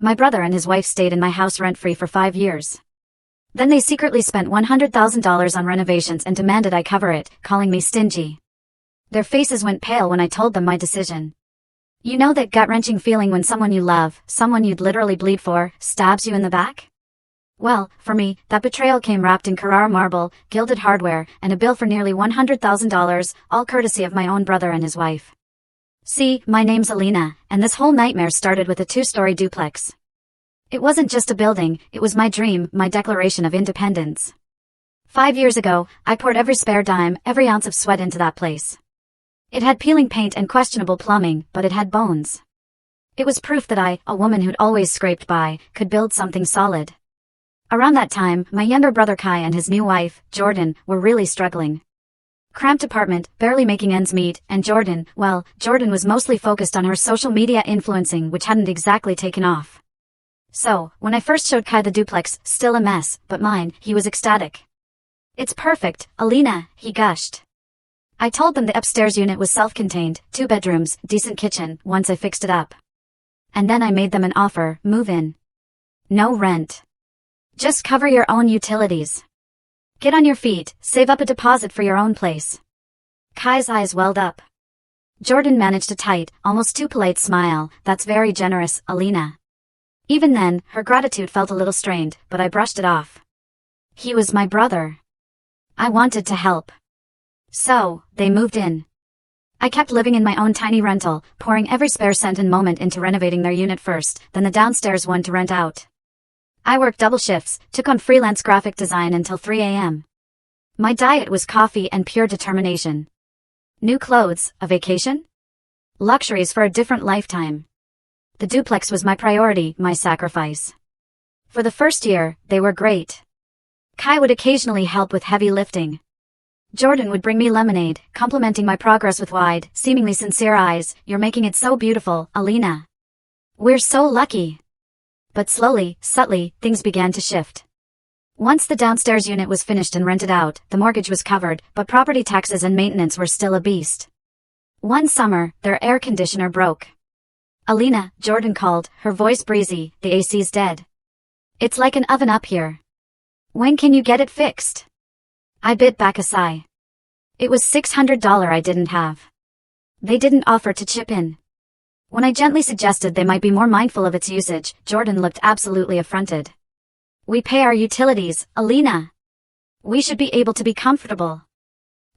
My brother and his wife stayed in my house rent-free for 5 years. Then they secretly spent $100,000 on renovations and demanded I cover it, calling me stingy. Their faces went pale when I told them my decision. You know that gut-wrenching feeling when someone you love, someone you'd literally bleed for, stabs you in the back? Well, for me, that betrayal came wrapped in Carrara marble, gilded hardware, and a bill for nearly $100,000, all courtesy of my own brother and his wife. See, my name's Alina, and this whole nightmare started with a 2-story duplex. It wasn't just a building, it was my dream, my declaration of independence. 5 years ago, I poured every spare dime, every ounce of sweat into that place. It had peeling paint and questionable plumbing, but it had bones. It was proof that I, a woman who'd always scraped by, could build something solid. Around that time, my younger brother Kai and his new wife, Jordan, were really struggling. Cramped apartment, barely making ends meet, and Jordan was mostly focused on her social media influencing, which hadn't exactly taken off. So, when I first showed Kai the duplex, still a mess, but mine, he was ecstatic. It's perfect, Alina, he gushed. I told them the upstairs unit was self-contained, 2 bedrooms, decent kitchen, once I fixed it up. And then I made them an offer, move in. No rent. Just cover your own utilities. Get on your feet, save up a deposit for your own place. Kai's eyes welled up. Jordan managed a tight, almost too polite smile. That's very generous, Alina. Even then, her gratitude felt a little strained, but I brushed it off. He was my brother. I wanted to help. So, they moved in. I kept living in my own tiny rental, pouring every spare cent and moment into renovating their unit first, then the downstairs one to rent out. I worked double shifts, took on freelance graphic design until 3 a.m. My diet was coffee and pure determination. New clothes, a vacation? Luxuries for a different lifetime. The duplex was my priority, my sacrifice. For the first year, they were great. Kai would occasionally help with heavy lifting. Jordan would bring me lemonade, complimenting my progress with wide, seemingly sincere eyes. You're making it so beautiful, Alina. We're so lucky. But slowly, subtly, things began to shift. Once the downstairs unit was finished and rented out, the mortgage was covered, but property taxes and maintenance were still a beast. One summer, their air conditioner broke. Alina, Jordan called, her voice breezy, the AC's dead. It's like an oven up here. When can you get it fixed? I bit back a sigh. It was $600 I didn't have. They didn't offer to chip in. When I gently suggested they might be more mindful of its usage, Jordan looked absolutely affronted. We pay our utilities, Alina. We should be able to be comfortable.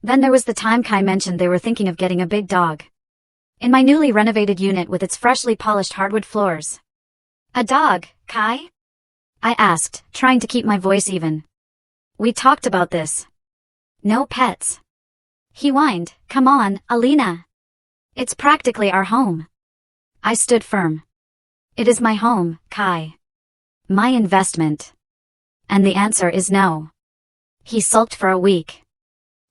Then there was the time Kai mentioned they were thinking of getting a big dog. In my newly renovated unit with its freshly polished hardwood floors. A dog, Kai? I asked, trying to keep my voice even. We talked about this. No pets. He whined, come on, Alina. It's practically our home. I stood firm. It is my home, Kai. My investment. And the answer is no. He sulked for a week.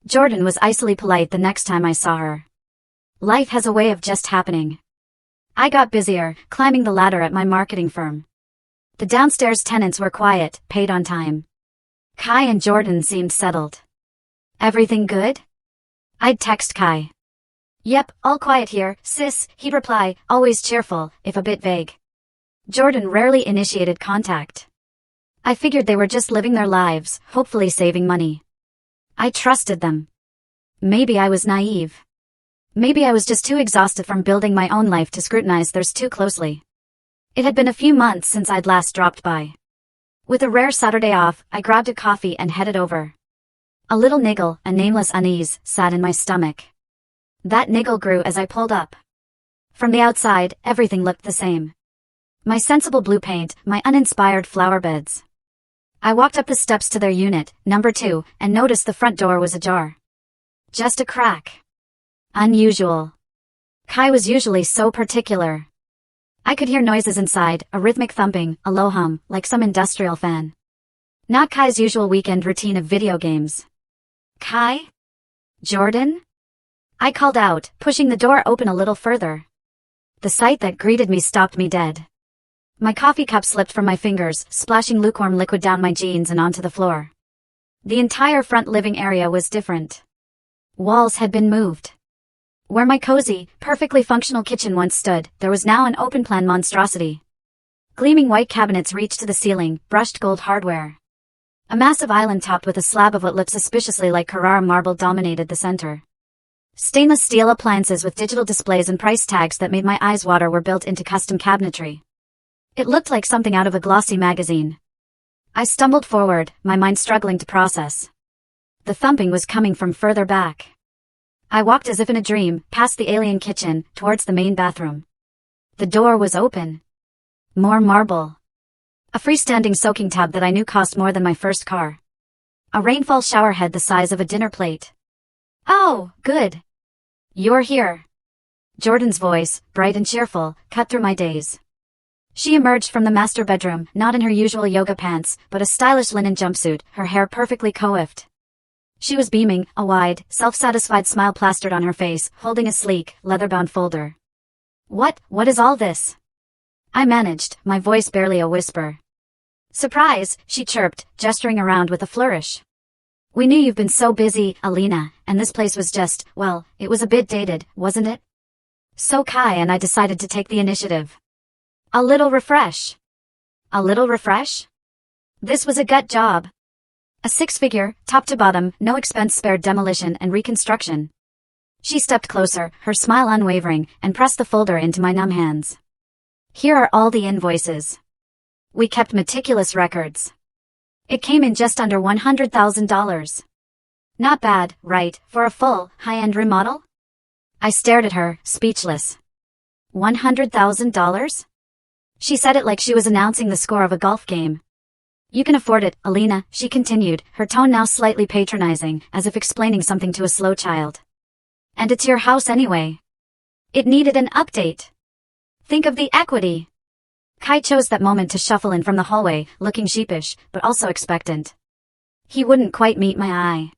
Jordan was icily polite the next time I saw her. Life has a way of just happening. I got busier, climbing the ladder at my marketing firm. The downstairs tenants were quiet, paid on time. Kai and Jordan seemed settled. Everything good? I'd text Kai. Yep, all quiet here, sis, he'd reply, always cheerful, if a bit vague. Jordan rarely initiated contact. I figured they were just living their lives, hopefully saving money. I trusted them. Maybe I was naive. Maybe I was just too exhausted from building my own life to scrutinize theirs too closely. It had been a few months since I'd last dropped by. With a rare Saturday off, I grabbed a coffee and headed over. A little niggle, a nameless unease, sat in my stomach. That niggle grew as I pulled up. From the outside, everything looked the same. My sensible blue paint, my uninspired flower beds. I walked up the steps to their unit, number 2, and noticed the front door was ajar. Just a crack. Unusual. Kai was usually so particular. I could hear noises inside, a rhythmic thumping, a low hum, like some industrial fan. Not Kai's usual weekend routine of video games. Kai? Jordan? I called out, pushing the door open a little further. The sight that greeted me stopped me dead. My coffee cup slipped from my fingers, splashing lukewarm liquid down my jeans and onto the floor. The entire front living area was different. Walls had been moved. Where my cozy, perfectly functional kitchen once stood, there was now an open-plan monstrosity. Gleaming white cabinets reached to the ceiling, brushed gold hardware. A massive island topped with a slab of what looked suspiciously like Carrara marble dominated the center. Stainless steel appliances with digital displays and price tags that made my eyes water were built into custom cabinetry. It looked like something out of a glossy magazine. I stumbled forward, my mind struggling to process. The thumping was coming from further back. I walked as if in a dream, past the alien kitchen, towards the main bathroom. The door was open. More marble. A freestanding soaking tub that I knew cost more than my first car. A rainfall shower head the size of a dinner plate. "Oh, good. You're here." Jordan's voice, bright and cheerful, cut through my daze. She emerged from the master bedroom, not in her usual yoga pants, but a stylish linen jumpsuit, her hair perfectly coiffed. She was beaming, a wide, self-satisfied smile plastered on her face, holding a sleek, leather-bound folder. What is all this?" I managed, my voice barely a whisper. "Surprise," she chirped, gesturing around with a flourish. "We knew you've been so busy, Alina, and this place was just, well, it was a bit dated, wasn't it? So Kai and I decided to take the initiative. A little refresh." "A little refresh?" "This was a gut job. A six-figure, top-to-bottom, no-expense-spared demolition and reconstruction." She stepped closer, her smile unwavering, and pressed the folder into my numb hands. "Here are all the invoices. We kept meticulous records. It came in just under $100,000. Not bad, right, for a full, high-end remodel?" I stared at her, speechless. $100,000? She said it like she was announcing the score of a golf game. "You can afford it, Alina," she continued, her tone now slightly patronizing, as if explaining something to a slow child. "And it's your house anyway. It needed an update. Think of the equity." Kai chose that moment to shuffle in from the hallway, looking sheepish, but also expectant. He wouldn't quite meet my eye.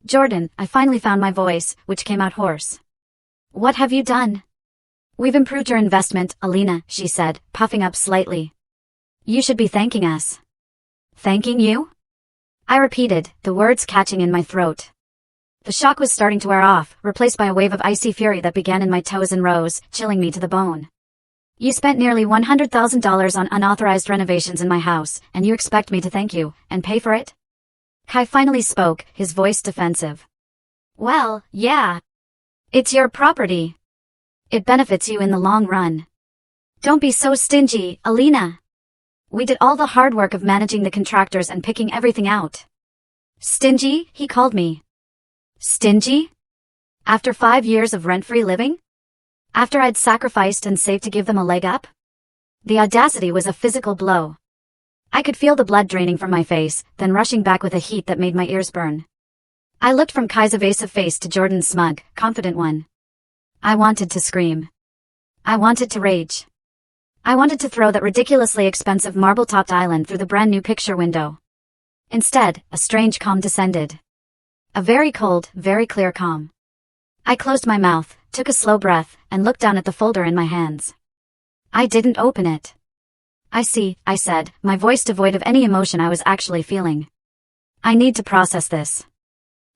"Jordan," I finally found my voice, which came out hoarse. "What have you done?" "We've improved your investment, Alina," she said, puffing up slightly. "You should be thanking us." "Thanking you?" I repeated, the words catching in my throat. The shock was starting to wear off, replaced by a wave of icy fury that began in my toes and rose, chilling me to the bone. "You spent nearly $100,000 on unauthorized renovations in my house, and you expect me to thank you, and pay for it?" Kai finally spoke, his voice defensive. "Well, yeah. It's your property. It benefits you in the long run. Don't be so stingy, Alina. We did all the hard work of managing the contractors and picking everything out." "Stingy," he called me. "Stingy? After 5 years of rent-free living? After I'd sacrificed and saved to give them a leg up?" The audacity was a physical blow. I could feel the blood draining from my face, then rushing back with a heat that made my ears burn. I looked from Kai's evasive face to Jordan's smug, confident one. I wanted to scream. I wanted to rage. I wanted to throw that ridiculously expensive marble-topped island through the brand-new picture window. Instead, a strange calm descended. A very cold, very clear calm. I closed my mouth, took a slow breath, and looked down at the folder in my hands. I didn't open it. "I see," I said, my voice devoid of any emotion I was actually feeling. "I need to process this."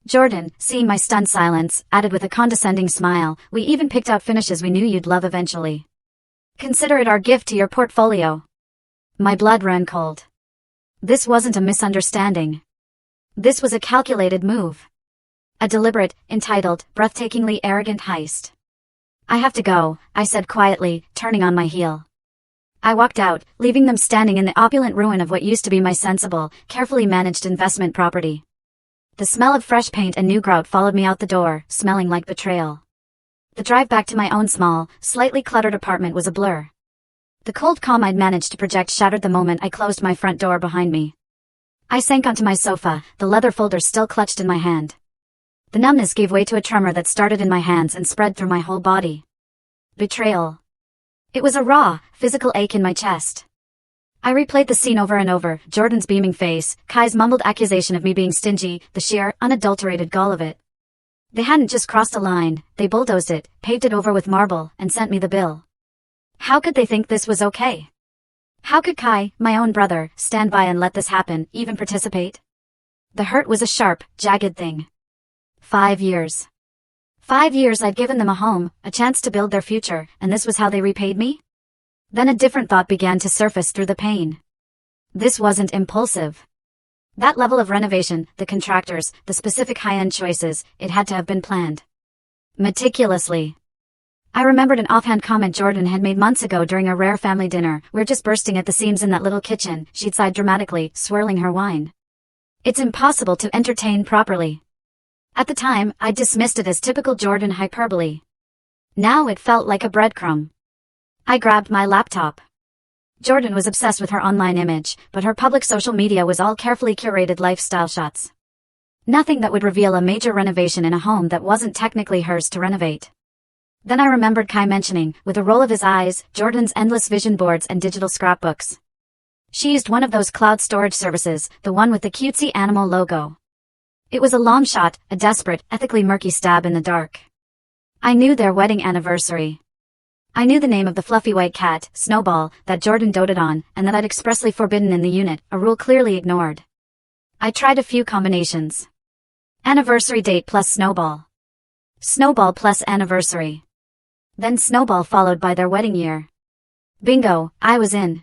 Jordan, seeing my stunned silence, added with a condescending smile, "We even picked out finishes we knew you'd love eventually. Consider it our gift to your portfolio." My blood ran cold. This wasn't a misunderstanding. This was a calculated move. A deliberate, entitled, breathtakingly arrogant heist. "I have to go," I said quietly, turning on my heel. I walked out, leaving them standing in the opulent ruin of what used to be my sensible, carefully managed investment property. The smell of fresh paint and new grout followed me out the door, smelling like betrayal. The drive back to my own small, slightly cluttered apartment was a blur. The cold calm I'd managed to project shattered the moment I closed my front door behind me. I sank onto my sofa, the leather folder still clutched in my hand. The numbness gave way to a tremor that started in my hands and spread through my whole body. Betrayal. It was a raw, physical ache in my chest. I replayed the scene over and over, Jordan's beaming face, Kai's mumbled accusation of me being stingy, the sheer, unadulterated gall of it. They hadn't just crossed a line, they bulldozed it, paved it over with marble, and sent me the bill. How could they think this was okay? How could Kai, my own brother, stand by and let this happen, even participate? The hurt was a sharp, jagged thing. 5 years. 5 years I'd given them a home, a chance to build their future, and this was how they repaid me? Then a different thought began to surface through the pain. This wasn't impulsive. That level of renovation, the contractors, the specific high-end choices, it had to have been planned meticulously. I remembered an offhand comment Jordan had made months ago during a rare family dinner. "We're just bursting at the seams in that little kitchen," she'd sighed dramatically, swirling her wine. "It's impossible to entertain properly." At the time, I dismissed it as typical Jordan hyperbole. Now it felt like a breadcrumb. I grabbed my laptop. Jordan was obsessed with her online image, but her public social media was all carefully curated lifestyle shots. Nothing that would reveal a major renovation in a home that wasn't technically hers to renovate. Then I remembered Kai mentioning, with a roll of his eyes, Jordan's endless vision boards and digital scrapbooks. She used one of those cloud storage services, the one with the cutesy animal logo. It was a long shot, a desperate, ethically murky stab in the dark. I knew their wedding anniversary. I knew the name of the fluffy white cat, Snowball, that Jordan doted on, and that I'd expressly forbidden in the unit, a rule clearly ignored. I tried a few combinations. Anniversary date plus Snowball. Snowball plus anniversary. Then Snowball followed by their wedding year. Bingo, I was in.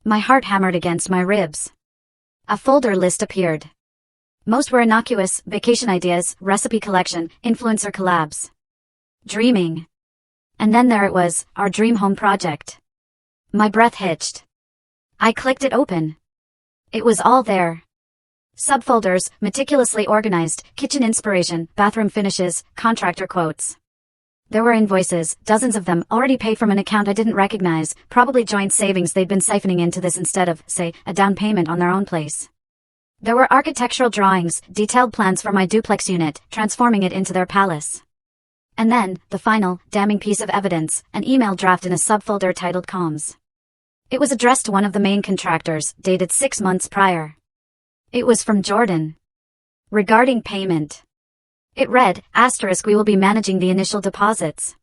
My heart hammered against my ribs. A folder list appeared. Most were innocuous: vacation ideas, recipe collection, influencer collabs. Dreaming. And then there it was, our dream home project. My breath hitched. I clicked it open. It was all there. Subfolders, meticulously organized, kitchen inspiration, bathroom finishes, contractor quotes. There were invoices, dozens of them, already paid from an account I didn't recognize, probably joint savings they'd been siphoning into this instead of, say, a down payment on their own place. There were architectural drawings, detailed plans for my duplex unit, transforming it into their palace. And then, the final, damning piece of evidence, an email draft in a subfolder titled Comms. It was addressed to one of the main contractors, dated 6 months prior. It was from Jordan. Regarding payment. It read, *, we will be managing the initial deposits.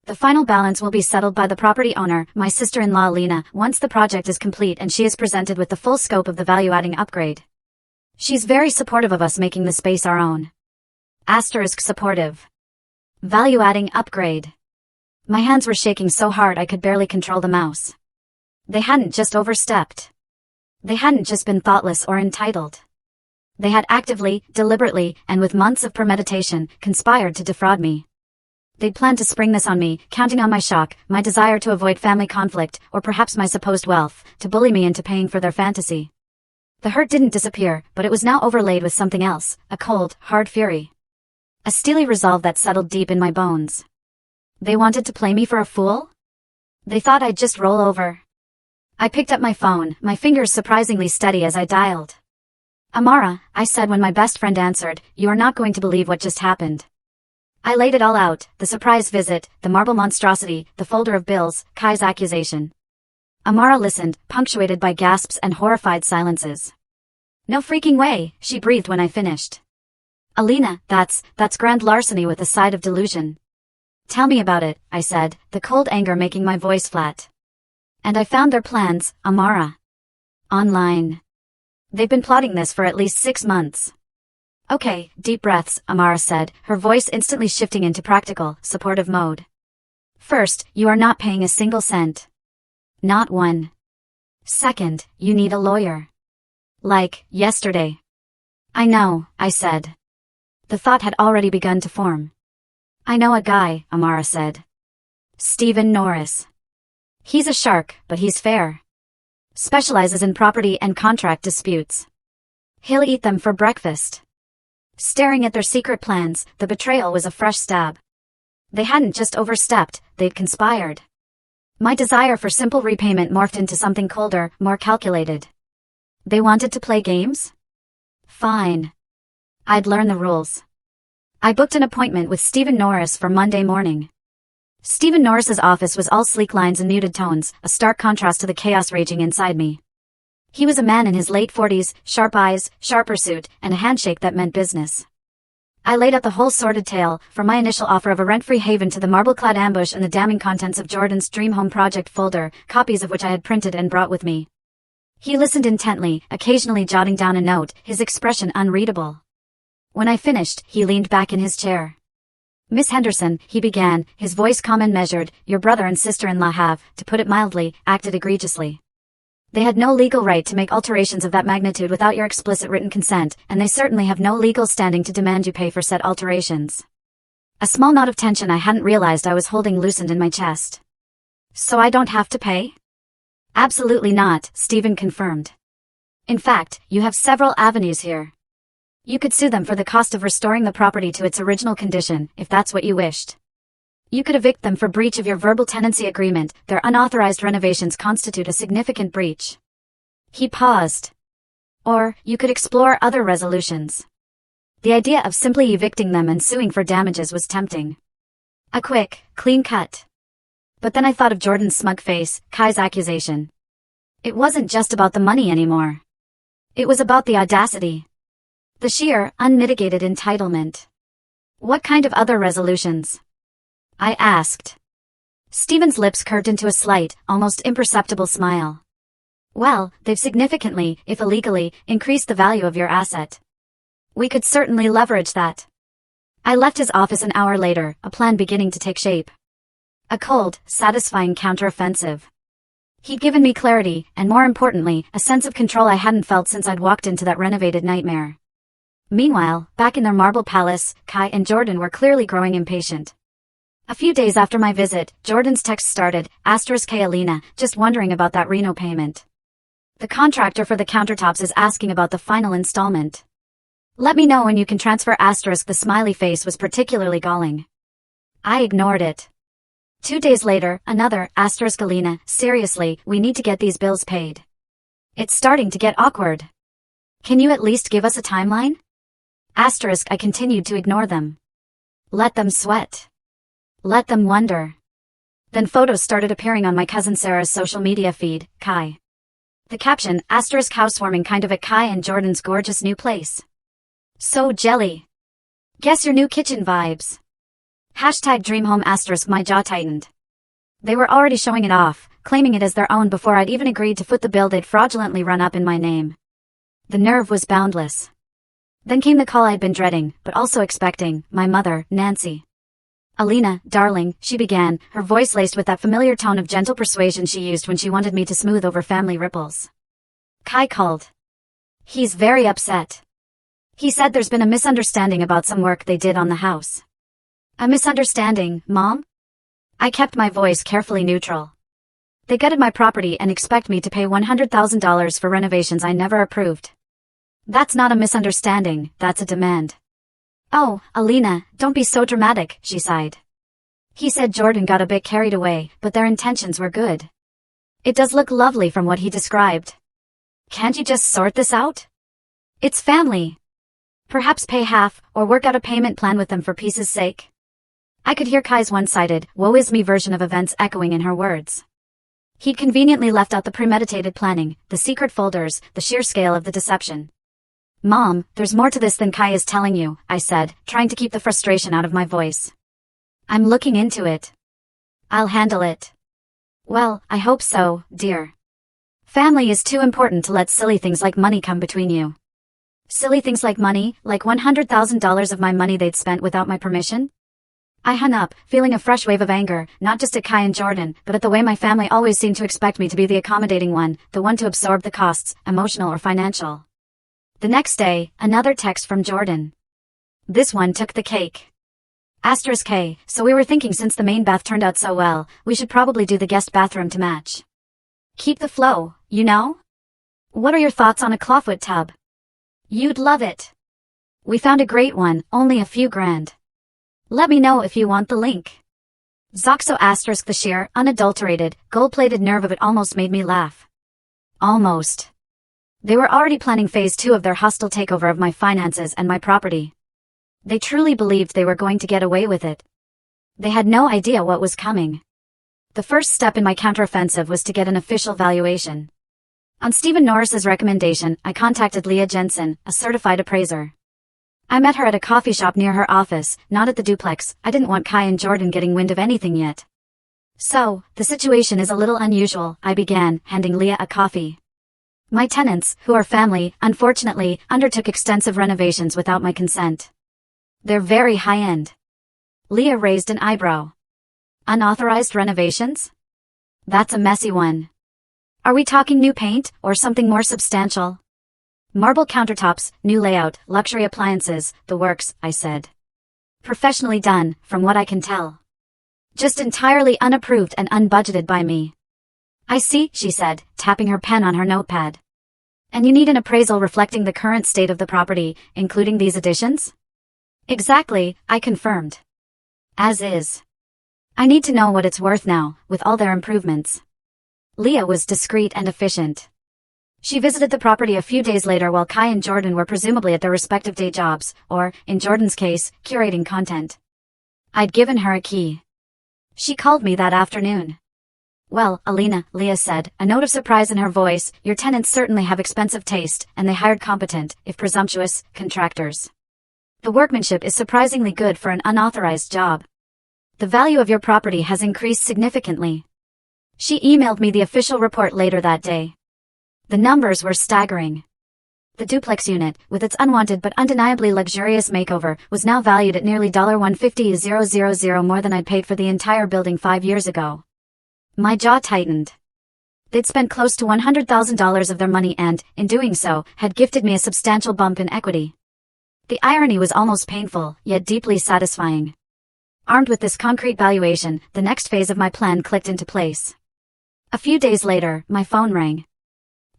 The final balance will be settled by the property owner, my sister-in-law Lena, once the project is complete and she is presented with the full scope of the value-adding upgrade. She's very supportive of us making the space our own. Supportive. Value-adding upgrade. My hands were shaking so hard I could barely control the mouse. They hadn't just overstepped. They hadn't just been thoughtless or entitled. They had actively, deliberately, and with months of premeditation, conspired to defraud me. They'd planned to spring this on me, counting on my shock, my desire to avoid family conflict, or perhaps my supposed wealth, to bully me into paying for their fantasy. The hurt didn't disappear, but it was now overlaid with something else, a cold, hard fury. A steely resolve that settled deep in my bones. They wanted to play me for a fool? They thought I'd just roll over. I picked up my phone, my fingers surprisingly steady as I dialed. "Amara," I said when my best friend answered, "you are not going to believe what just happened." I laid it all out, the surprise visit, the marble monstrosity, the folder of bills, Kai's accusation. Amara listened, punctuated by gasps and horrified silences. "No freaking way," she breathed when I finished. "Alina, that's grand larceny with a side of delusion." "Tell me about it," I said, the cold anger making my voice flat. "And I found their plans, Amara. Online. They've been plotting this for at least 6 months. Okay, deep breaths, Amara said, her voice instantly shifting into practical, supportive mode. First, you are not paying a single cent. Not one. Second, you need a lawyer. Like, yesterday. I know, I said. The thought had already begun to form. I know a guy, Amara said. Stephen Norris. He's a shark, but he's fair. Specializes in property and contract disputes. He'll eat them for breakfast. Staring at their secret plans, the betrayal was a fresh stab. They hadn't just overstepped, they'd conspired. My desire for simple repayment morphed into something colder, more calculated. They wanted to play games? Fine. I'd learn the rules. I booked an appointment with Stephen Norris for Monday morning. Stephen Norris's office was all sleek lines and muted tones, a stark contrast to the chaos raging inside me. He was a man in his late 40s, sharp eyes, sharper suit, and a handshake that meant business. I laid out the whole sordid tale, from my initial offer of a rent-free haven to the marble-clad ambush and the damning contents of Jordan's Dream Home Project folder, copies of which I had printed and brought with me. He listened intently, occasionally jotting down a note, his expression unreadable. When I finished, he leaned back in his chair. Miss Henderson, he began, his voice calm and measured, your brother and sister-in-law have, to put it mildly, acted egregiously. They had no legal right to make alterations of that magnitude without your explicit written consent, and they certainly have no legal standing to demand you pay for said alterations. A small knot of tension I hadn't realized I was holding loosened in my chest. So I don't have to pay? Absolutely not, Stephen confirmed. In fact, you have several avenues here. You could sue them for the cost of restoring the property to its original condition, if that's what you wished. You could evict them for breach of your verbal tenancy agreement. Their unauthorized renovations constitute a significant breach. He paused. Or, you could explore other resolutions. The idea of simply evicting them and suing for damages was tempting. A quick, clean cut. But then I thought of Jordan's smug face, Kai's accusation. It wasn't just about the money anymore. It was about the audacity. The sheer, unmitigated entitlement. What kind of other resolutions? I asked. Stephen's lips curved into a slight, almost imperceptible smile. Well, they've significantly, if illegally, increased the value of your asset. We could certainly leverage that. I left his office an hour later, a plan beginning to take shape. A cold, satisfying counteroffensive. He'd given me clarity, and more importantly, a sense of control I hadn't felt since I'd walked into that renovated nightmare. Meanwhile, back in their marble palace, Kai and Jordan were clearly growing impatient. A few days after my visit, Jordan's text started, *K Alina, just wondering about that Reno payment. The contractor for the countertops is asking about the final installment. Let me know when you can transfer *. The smiley face was particularly galling. I ignored it. 2 days later, another, *Alina, seriously, we need to get these bills paid. It's starting to get awkward. Can you at least give us a timeline? I continued to ignore them. Let them sweat. Let them wonder. Then photos started appearing on my cousin Sarah's social media feed, Kai. The caption, *housewarming kind of at Kai and Jordan's gorgeous new place. So jelly. Guess your new kitchen vibes. #dreamhome *, my jaw tightened. They were already showing it off, claiming it as their own before I'd even agreed to foot the bill they'd fraudulently run up in my name. The nerve was boundless. Then came the call I'd been dreading, but also expecting, my mother, Nancy. Alina, darling, she began, her voice laced with that familiar tone of gentle persuasion she used when she wanted me to smooth over family ripples. Kai called. He's very upset. He said there's been a misunderstanding about some work they did on the house. A misunderstanding, Mom? I kept my voice carefully neutral. They gutted my property and expect me to pay $100,000 for renovations I never approved. That's not a misunderstanding, that's a demand. Oh, Alina, don't be so dramatic, she sighed. He said Jordan got a bit carried away, but their intentions were good. It does look lovely from what he described. Can't you just sort this out? It's family. Perhaps pay half, or work out a payment plan with them for peace's sake. I could hear Kai's one-sided, woe is me version of events echoing in her words. He'd conveniently left out the premeditated planning, the secret folders, the sheer scale of the deception. Mom, there's more to this than Kai is telling you, I said, trying to keep the frustration out of my voice. I'm looking into it. I'll handle it. Well, I hope so, dear. Family is too important to let silly things like money come between you. Silly things like money, like $100,000 of my money they'd spent without my permission? I hung up, feeling a fresh wave of anger, not just at Kai and Jordan, but at the way my family always seemed to expect me to be the accommodating one, the one to absorb the costs, emotional or financial. The next day, another text from Jordan. This one took the cake. *K, so we were thinking since the main bath turned out so well, we should probably do the guest bathroom to match. Keep the flow, you know? What are your thoughts on a clawfoot tub? You'd love it. We found a great one, only a few grand. Let me know if you want the link. Zoxo *, the sheer, unadulterated, gold-plated nerve of it almost made me laugh. Almost. They were already planning phase 2 of their hostile takeover of my finances and my property. They truly believed they were going to get away with it. They had no idea what was coming. The first step in my counteroffensive was to get an official valuation. On Stephen Norris's recommendation, I contacted Leah Jensen, a certified appraiser. I met her at a coffee shop near her office, not at the duplex. I didn't want Kai and Jordan getting wind of anything yet. So, the situation is a little unusual, I began, handing Leah a coffee. My tenants, who are family, unfortunately, undertook extensive renovations without my consent. They're very high-end. Leah raised an eyebrow. Unauthorized renovations? That's a messy one. Are we talking new paint or something more substantial? Marble countertops, new layout, luxury appliances, the works, I said. Professionally done, from what I can tell. Just entirely unapproved and unbudgeted by me. I see, she said, tapping her pen on her notepad. And you need an appraisal reflecting the current state of the property, including these additions? Exactly, I confirmed. As is. I need to know what it's worth now, with all their improvements. Leah was discreet and efficient. She visited the property a few days later while Kai and Jordan were presumably at their respective day jobs, or, in Jordan's case, curating content. I'd given her a key. She called me that afternoon. Well, Alina, Leah said, a note of surprise in her voice, your tenants certainly have expensive taste, and they hired competent, if presumptuous, contractors. The workmanship is surprisingly good for an unauthorized job. The value of your property has increased significantly. She emailed me the official report later that day. The numbers were staggering. The duplex unit, with its unwanted but undeniably luxurious makeover, was now valued at nearly $150,000 more than I'd paid for the entire building 5 years ago. My jaw tightened. They'd spent close to $100,000 of their money and, in doing so, had gifted me a substantial bump in equity. The irony was almost painful, yet deeply satisfying. Armed with this concrete valuation, the next phase of my plan clicked into place. A few days later, my phone rang.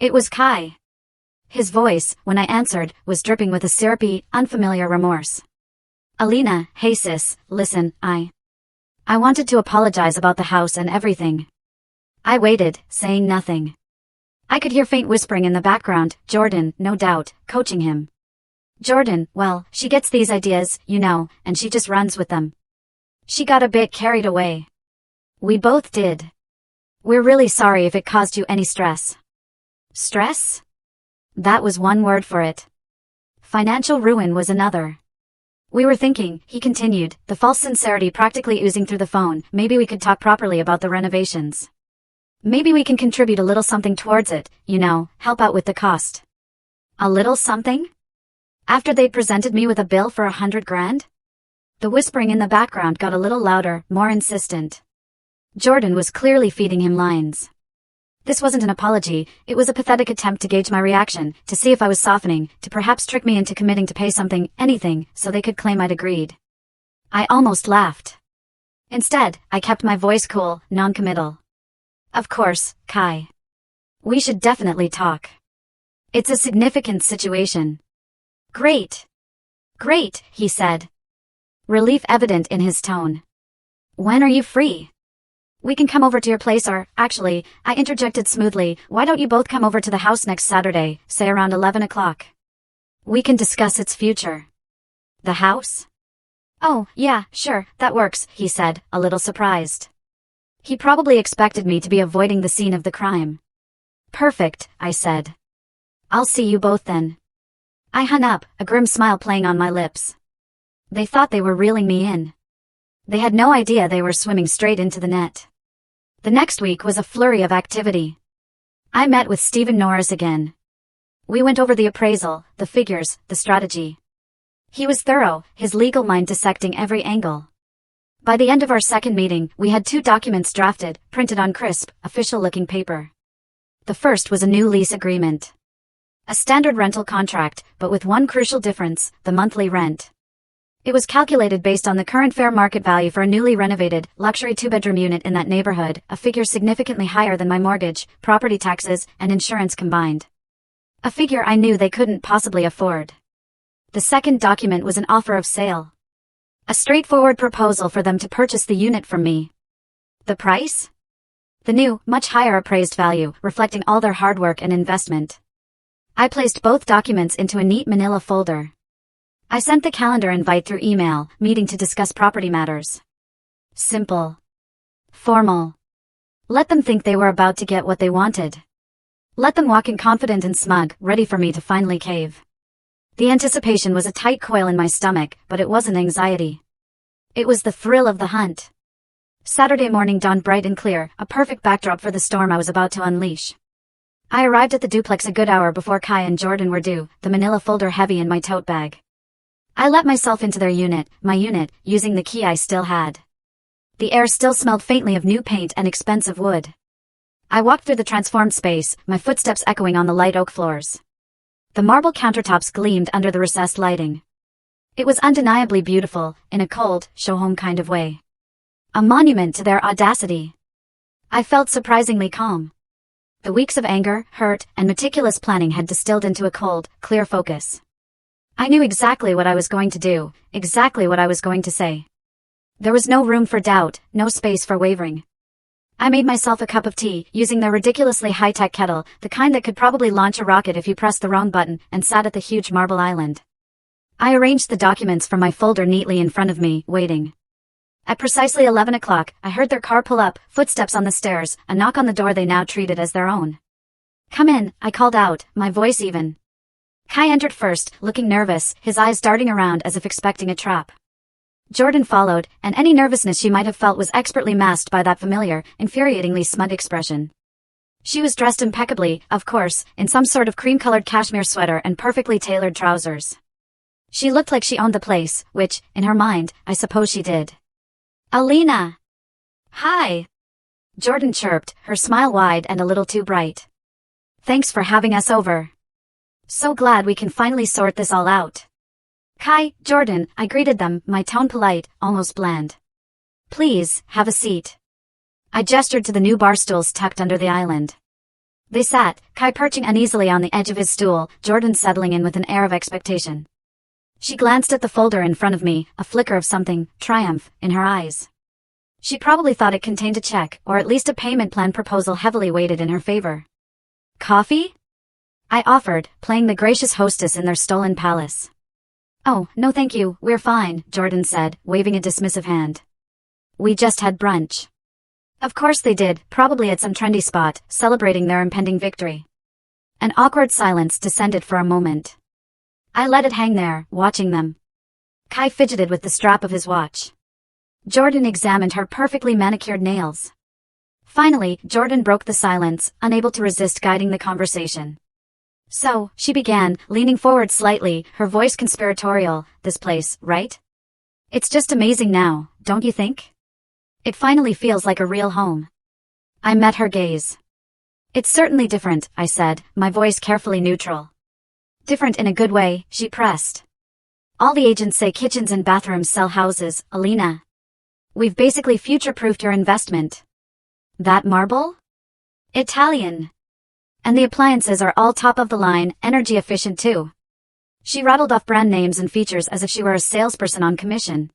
It was Kai. His voice, when I answered, was dripping with a syrupy, unfamiliar remorse. Alina, hey sis, listen, I wanted to apologize about the house and everything. I waited, saying nothing. I could hear faint whispering in the background, Jordan, no doubt, coaching him. Jordan, well, she gets these ideas, you know, and she just runs with them. She got a bit carried away. We both did. We're really sorry if it caused you any stress. Stress? That was one word for it. Financial ruin was another. We were thinking, he continued, the false sincerity practically oozing through the phone, maybe we could talk properly about the renovations. Maybe we can contribute a little something towards it, you know, help out with the cost. A little something? After they'd presented me with a bill for $100,000? The whispering in the background got a little louder, more insistent. Jordan was clearly feeding him lines. This wasn't an apology, it was a pathetic attempt to gauge my reaction, to see if I was softening, to perhaps trick me into committing to pay something, anything, so they could claim I'd agreed. I almost laughed. Instead, I kept my voice cool, non-committal. Of course, Kai. We should definitely talk. It's a significant situation. Great. Great, he said. Relief evident in his tone. When are you free? We can come over to your place or, actually, I interjected smoothly, why don't you both come over to the house next Saturday, say around 11 o'clock? We can discuss its future. The house? Oh, yeah, sure, that works, he said, a little surprised. He probably expected me to be avoiding the scene of the crime. Perfect, I said. I'll see you both then. I hung up, a grim smile playing on my lips. They thought they were reeling me in. They had no idea they were swimming straight into the net. The next week was a flurry of activity. I met with Stephen Norris again. We went over the appraisal, the figures, the strategy. He was thorough, his legal mind dissecting every angle. By the end of our second meeting, we had 2 documents drafted, printed on crisp, official-looking paper. The first was a new lease agreement. A standard rental contract, but with one crucial difference, the monthly rent. It was calculated based on the current fair market value for a newly renovated, luxury 2-bedroom unit in that neighborhood, a figure significantly higher than my mortgage, property taxes, and insurance combined. A figure I knew they couldn't possibly afford. The second document was an offer of sale. A straightforward proposal for them to purchase the unit from me. The price? The new, much higher appraised value, reflecting all their hard work and investment. I placed both documents into a neat manila folder. I sent the calendar invite through email, meeting to discuss property matters. Simple. Formal. Let them think they were about to get what they wanted. Let them walk in confident and smug, ready for me to finally cave. The anticipation was a tight coil in my stomach, but it wasn't anxiety. It was the thrill of the hunt. Saturday morning dawned bright and clear, a perfect backdrop for the storm I was about to unleash. I arrived at the duplex a good hour before Kai and Jordan were due, the manila folder heavy in my tote bag. I let myself into their unit, my unit, using the key I still had. The air still smelled faintly of new paint and expensive wood. I walked through the transformed space, my footsteps echoing on the light oak floors. The marble countertops gleamed under the recessed lighting. It was undeniably beautiful, in a cold, show-home kind of way. A monument to their audacity. I felt surprisingly calm. The weeks of anger, hurt, and meticulous planning had distilled into a cold, clear focus. I knew exactly what I was going to do, exactly what I was going to say. There was no room for doubt, no space for wavering. I made myself a cup of tea, using their ridiculously high-tech kettle, the kind that could probably launch a rocket if you pressed the wrong button, and sat at the huge marble island. I arranged the documents from my folder neatly in front of me, waiting. At precisely 11 o'clock, I heard their car pull up, footsteps on the stairs, a knock on the door they now treated as their own. "Come in," I called out, my voice even. Kai entered first, looking nervous, his eyes darting around as if expecting a trap. Jordan followed, and any nervousness she might have felt was expertly masked by that familiar, infuriatingly smug expression. She was dressed impeccably, of course, in some sort of cream-colored cashmere sweater and perfectly tailored trousers. She looked like she owned the place, which, in her mind, I suppose she did. "Alina!" "Hi!" Jordan chirped, her smile wide and a little too bright. "Thanks for having us over. So glad we can finally sort this all out." "Kai, Jordan," I greeted them, my tone polite, almost bland. "Please, have a seat." I gestured to the new bar stools tucked under the island. They sat, Kai perching uneasily on the edge of his stool, Jordan settling in with an air of expectation. She glanced at the folder in front of me, a flicker of something, triumph, in her eyes. She probably thought it contained a check, or at least a payment plan proposal heavily weighted in her favor. "Coffee?" I offered, playing the gracious hostess in their stolen palace. "Oh, no thank you, we're fine," Jordan said, waving a dismissive hand. "We just had brunch." Of course they did, probably at some trendy spot, celebrating their impending victory. An awkward silence descended for a moment. I let it hang there, watching them. Kai fidgeted with the strap of his watch. Jordan examined her perfectly manicured nails. Finally, Jordan broke the silence, unable to resist guiding the conversation. "So," she began, leaning forward slightly, her voice conspiratorial, "this place, right? It's just amazing now, don't you think? It finally feels like a real home." I met her gaze. "It's certainly different," I said, my voice carefully neutral. "Different in a good way," she pressed. "All the agents say kitchens and bathrooms sell houses, Alina. We've basically future-proofed your investment." "That marble? Italian. And the appliances are all top of the line, energy efficient too." She rattled off brand names and features as if she were a salesperson on commission.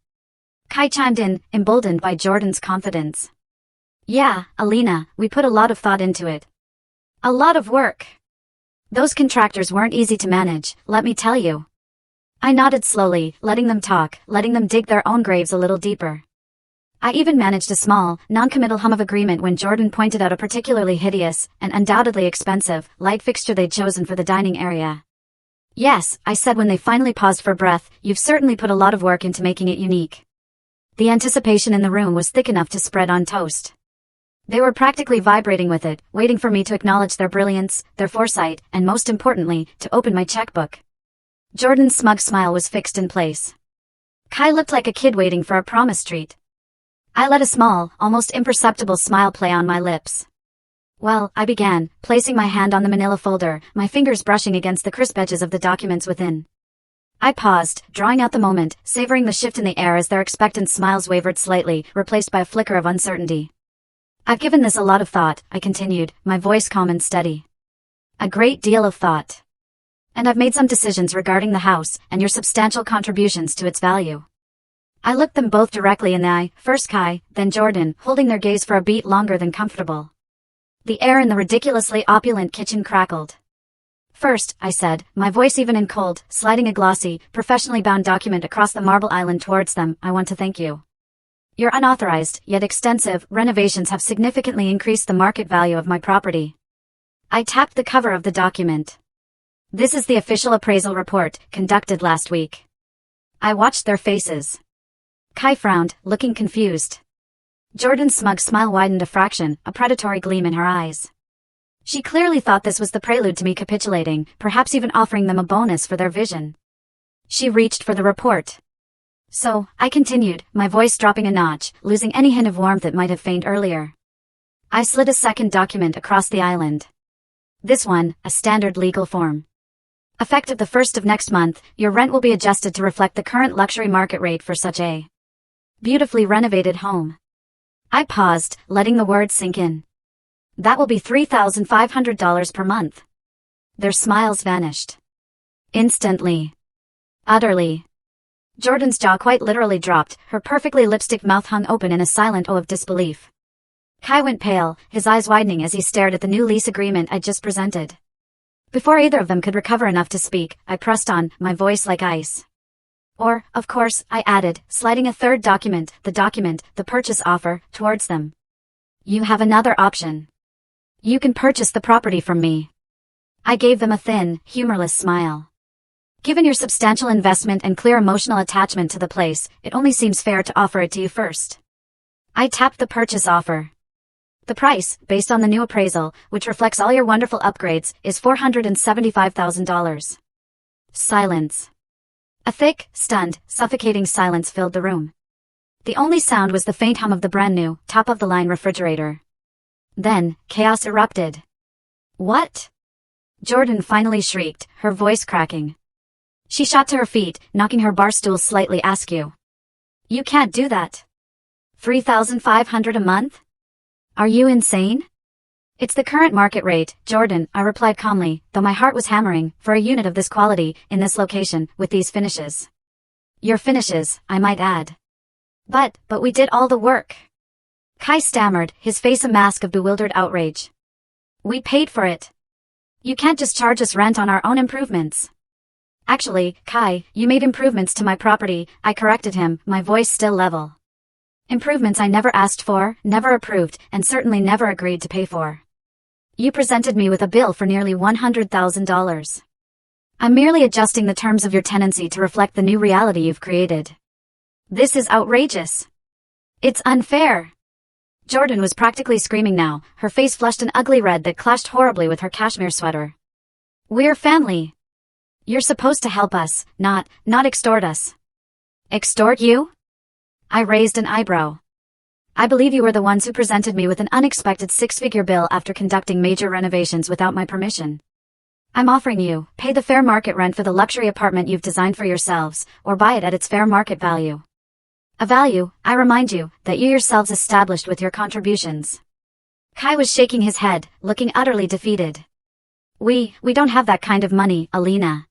Kai chimed in, emboldened by Jordan's confidence. "Yeah, Alina, we put a lot of thought into it. A lot of work. Those contractors weren't easy to manage, let me tell you." I nodded slowly, letting them talk, letting them dig their own graves a little deeper. I even managed a small, non-committal hum of agreement when Jordan pointed out a particularly hideous, and undoubtedly expensive, light fixture they'd chosen for the dining area. "Yes," I said when they finally paused for breath, "you've certainly put a lot of work into making it unique." The anticipation in the room was thick enough to spread on toast. They were practically vibrating with it, waiting for me to acknowledge their brilliance, their foresight, and most importantly, to open my checkbook. Jordan's smug smile was fixed in place. Kai looked like a kid waiting for a promise treat. I let a small, almost imperceptible smile play on my lips. "Well," I began, placing my hand on the manila folder, my fingers brushing against the crisp edges of the documents within. I paused, drawing out the moment, savoring the shift in the air as their expectant smiles wavered slightly, replaced by a flicker of uncertainty. "I've given this a lot of thought," I continued, my voice calm and steady. "A great deal of thought. And I've made some decisions regarding the house, and your substantial contributions to its value." I looked them both directly in the eye, first Kai, then Jordan, holding their gaze for a beat longer than comfortable. The air in the ridiculously opulent kitchen crackled. "First," I said, my voice even and cold, sliding a glossy, professionally bound document across the marble island towards them, "I want to thank you. Your unauthorized, yet extensive, renovations have significantly increased the market value of my property." I tapped the cover of the document. "This is the official appraisal report, conducted last week." I watched their faces. Kai frowned, looking confused. Jordan's smug smile widened a fraction, a predatory gleam in her eyes. She clearly thought this was the prelude to me capitulating, perhaps even offering them a bonus for their vision. She reached for the report. So, I continued, my voice dropping a notch, losing any hint of warmth it might have feigned earlier. I slid a second document across the island. This one, a standard legal form. Effective the 1st of next month, your rent will be adjusted to reflect the current luxury market rate for such a beautifully renovated home. I paused, letting the words sink in. That will be $3,500 per month. Their smiles vanished. Instantly. Utterly. Jordan's jaw quite literally dropped, her perfectly lipstick mouth hung open in a silent O of disbelief. Kai went pale, his eyes widening as he stared at the new lease agreement I'd just presented. Before either of them could recover enough to speak, I pressed on, my voice like ice. Or, of course, I added, sliding a third document, the purchase offer, towards them. You have another option. You can purchase the property from me. I gave them a thin, humorless smile. Given your substantial investment and clear emotional attachment to the place, it only seems fair to offer it to you first. I tapped the purchase offer. The price, based on the new appraisal, which reflects all your wonderful upgrades, is $475,000. Silence. A thick, stunned, suffocating silence filled the room. The only sound was the faint hum of the brand new, top-of-the-line refrigerator. Then, chaos erupted. What? Jordan finally shrieked, her voice cracking. She shot to her feet, knocking her bar stool slightly askew. You can't do that. $3,500 a month? Are you insane? It's the current market rate, Jordan, I replied calmly, though my heart was hammering, for a unit of this quality, in this location, with these finishes. Your finishes, I might add. But we did all the work. Kai stammered, his face a mask of bewildered outrage. We paid for it. You can't just charge us rent on our own improvements. Actually, Kai, you made improvements to my property, I corrected him, my voice still level. Improvements I never asked for, never approved, and certainly never agreed to pay for. You presented me with a bill for nearly $100,000. I'm merely adjusting the terms of your tenancy to reflect the new reality you've created. This is outrageous. It's unfair. Jordan was practically screaming now, her face flushed an ugly red that clashed horribly with her cashmere sweater. We're family. You're supposed to help us, not extort us. Extort you? I raised an eyebrow. I believe you were the ones who presented me with an unexpected six-figure bill after conducting major renovations without my permission. I'm offering you, pay the fair market rent for the luxury apartment you've designed for yourselves, or buy it at its fair market value. A value, I remind you, that you yourselves established with your contributions. Kai was shaking his head, looking utterly defeated. We don't have that kind of money, Alina.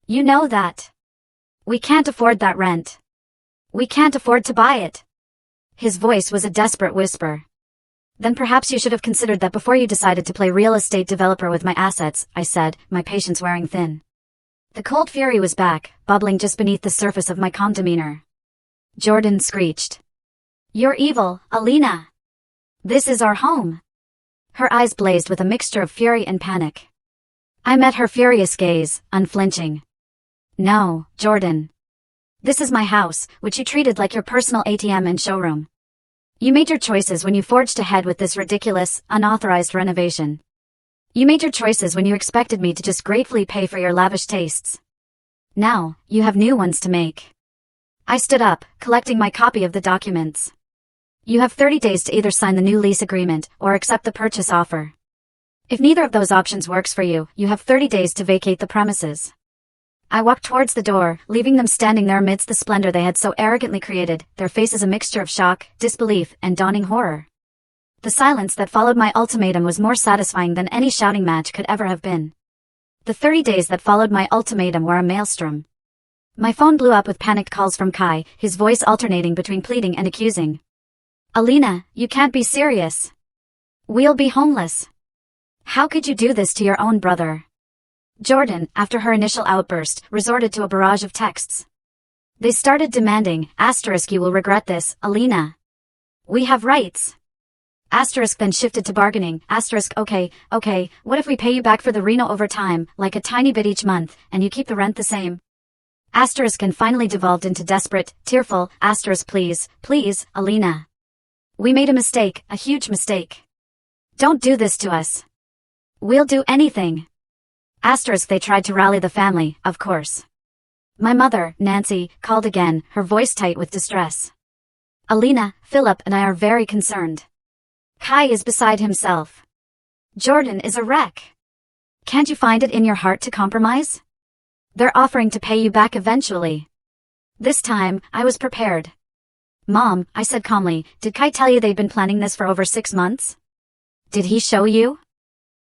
You know that. We can't afford that rent. We can't afford to buy it. His voice was a desperate whisper. Then perhaps you should have considered that before you decided to play real estate developer with my assets, I said, my patience wearing thin. The cold fury was back, bubbling just beneath the surface of my calm demeanor. Jordan screeched. You're evil, Alina. This is our home. Her eyes blazed with a mixture of fury and panic. I met her furious gaze, unflinching. No, Jordan. This is my house, which you treated like your personal ATM and showroom. You made your choices when you forged ahead with this ridiculous, unauthorized renovation. You made your choices when you expected me to just gratefully pay for your lavish tastes. Now, you have new ones to make. I stood up, collecting my copy of the documents. You have 30 days to either sign the new lease agreement or accept the purchase offer. If neither of those options works for you, you have 30 days to vacate the premises. I walked towards the door, leaving them standing there amidst the splendor they had so arrogantly created, their faces a mixture of shock, disbelief, and dawning horror. The silence that followed my ultimatum was more satisfying than any shouting match could ever have been. The 30 days that followed my ultimatum were a maelstrom. My phone blew up with panicked calls from Kai, his voice alternating between pleading and accusing. Alina, you can't be serious. We'll be homeless. How could you do this to your own brother? Jordan, after her initial outburst, resorted to a barrage of texts. They started demanding, you will regret this, Alina. We have rights. Then shifted to bargaining, okay, what if we pay you back for the reno over time, like a tiny bit each month, and you keep the rent the same? And finally devolved into desperate, tearful, please, Alina. We made a mistake, a huge mistake. Don't do this to us. We'll do anything. They tried to rally the family, of course. My mother, Nancy, called again, her voice tight with distress. Alina, Philip and I are very concerned. Kai is beside himself. Jordan is a wreck. Can't you find it in your heart to compromise? They're offering to pay you back eventually. This time, I was prepared. Mom, I said calmly, did Kai tell you they'd been planning this for over 6 months? Did he show you?